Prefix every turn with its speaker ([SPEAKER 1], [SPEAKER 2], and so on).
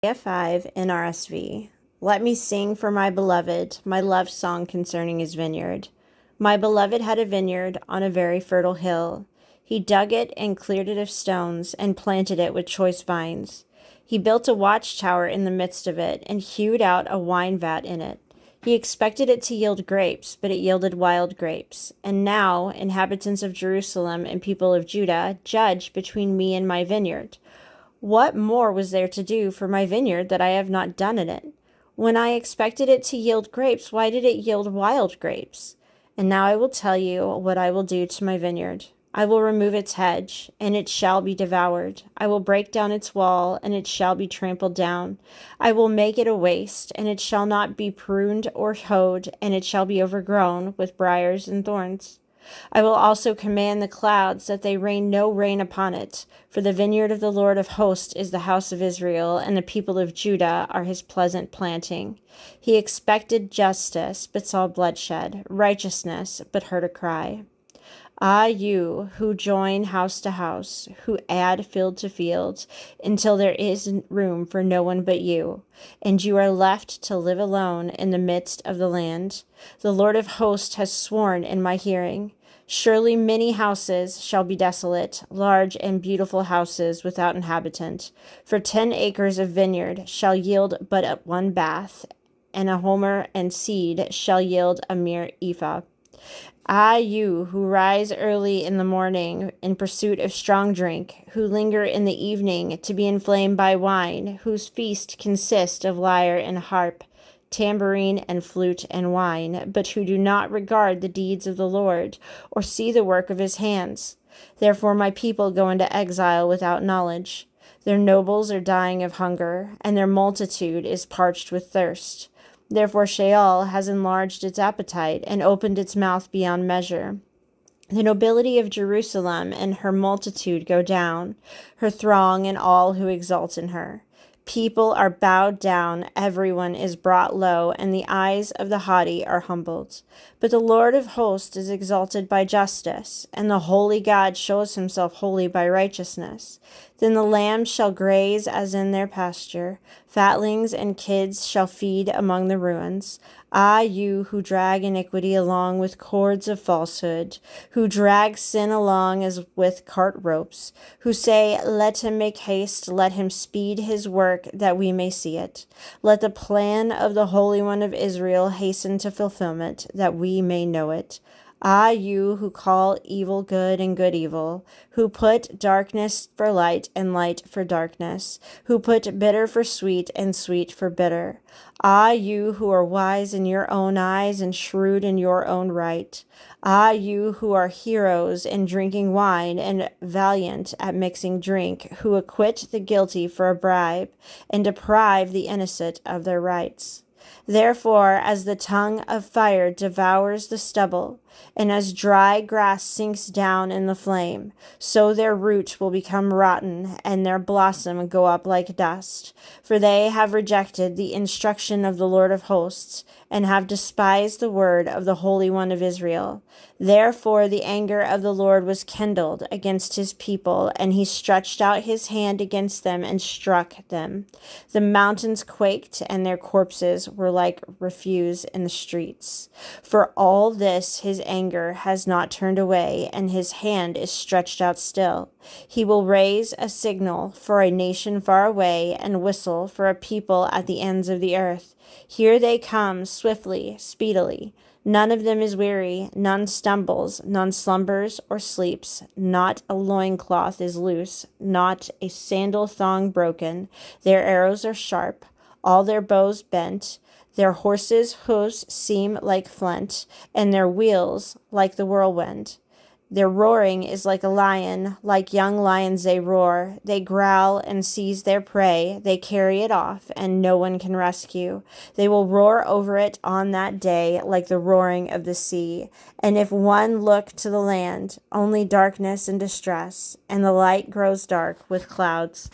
[SPEAKER 1] Isiah 5 NRSV. Let me sing for my beloved, my love song concerning his vineyard. My beloved had a vineyard on a very fertile hill. He dug it and cleared it of stones and planted it with choice vines. He built a watchtower in the midst of it and hewed out a wine vat in it. He expected it to yield grapes, but it yielded wild grapes. And now, inhabitants of Jerusalem and people of Judah, judge between me and my vineyard. What more was there to do for my vineyard that I have not done in it? When I expected it to yield grapes, why did it yield wild grapes? And now I will tell you what I will do to my vineyard. I will remove its hedge, and it shall be devoured. I will break down its wall, and it shall be trampled down. I will make it a waste, and it shall not be pruned or hoed, and it shall be overgrown with briars and thorns. I will also command the clouds that they rain no rain upon it, for the vineyard of the Lord of hosts is the house of Israel, and the people of Judah are his pleasant planting. He expected justice, but saw bloodshed, righteousness, but heard a cry. Ah, you who join house to house, who add field to field, until there is room for no one but you, and you are left to live alone in the midst of the land. The Lord of hosts has sworn in my hearing. Surely many houses shall be desolate, large and beautiful houses without inhabitant. For 10 acres of vineyard shall yield but one bath, and a homer and seed shall yield a mere ephah. Ah, you who rise early in the morning in pursuit of strong drink, who linger in the evening to be inflamed by wine, whose feast consists of lyre and harp, tambourine and flute and wine, but who do not regard the deeds of the Lord, or see the work of his hands. Therefore my people go into exile without knowledge. Their nobles are dying of hunger, and their multitude is parched with thirst. Therefore Sheol has enlarged its appetite and opened its mouth beyond measure. The nobility of Jerusalem and her multitude go down, her throng and all who exult in her. People are bowed down, everyone is brought low, and the eyes of the haughty are humbled. But the Lord of hosts is exalted by justice, and the holy God shows himself holy by righteousness. Then the lambs shall graze as in their pasture, fatlings and kids shall feed among the ruins. Ah, you who drag iniquity along with cords of falsehood, who drag sin along as with cart ropes, who say, let him make haste, let him speed his work, that we may see it. Let the plan of the Holy One of Israel hasten to fulfillment, that we may know it. Ah, you who call evil good and good evil, who put darkness for light and light for darkness, who put bitter for sweet and sweet for bitter. Ah, you who are wise in your own eyes and shrewd in your own right. Ah, you who are heroes in drinking wine and valiant at mixing drink, who acquit the guilty for a bribe and deprive the innocent of their rights. Therefore, as the tongue of fire devours the stubble, and as dry grass sinks down in the flame, so their root will become rotten, and their blossom go up like dust. For they have rejected the instruction of the Lord of hosts, and have despised the word of the Holy One of Israel. Therefore the anger of the Lord was kindled against his people, and he stretched out his hand against them and struck them. The mountains quaked, and their corpses were like refuse in the streets. For all this his anger has not turned away, and his hand is stretched out still. He will raise a signal for a nation far away, and whistle for a people at the ends of the earth. Here they come, swiftly, speedily. None of them is weary, none stumbles, none slumbers or sleeps. Not a loincloth is loose, not a sandal thong broken. Their arrows are sharp, all their bows bent. Their horses' hoofs seem like flint, and their wheels like the whirlwind. Their roaring is like a lion, like young lions they roar. They growl and seize their prey. They carry it off, and no one can rescue. They will roar over it on that day like the roaring of the sea. And if one look to the land, only darkness and distress, and the light grows dark with clouds.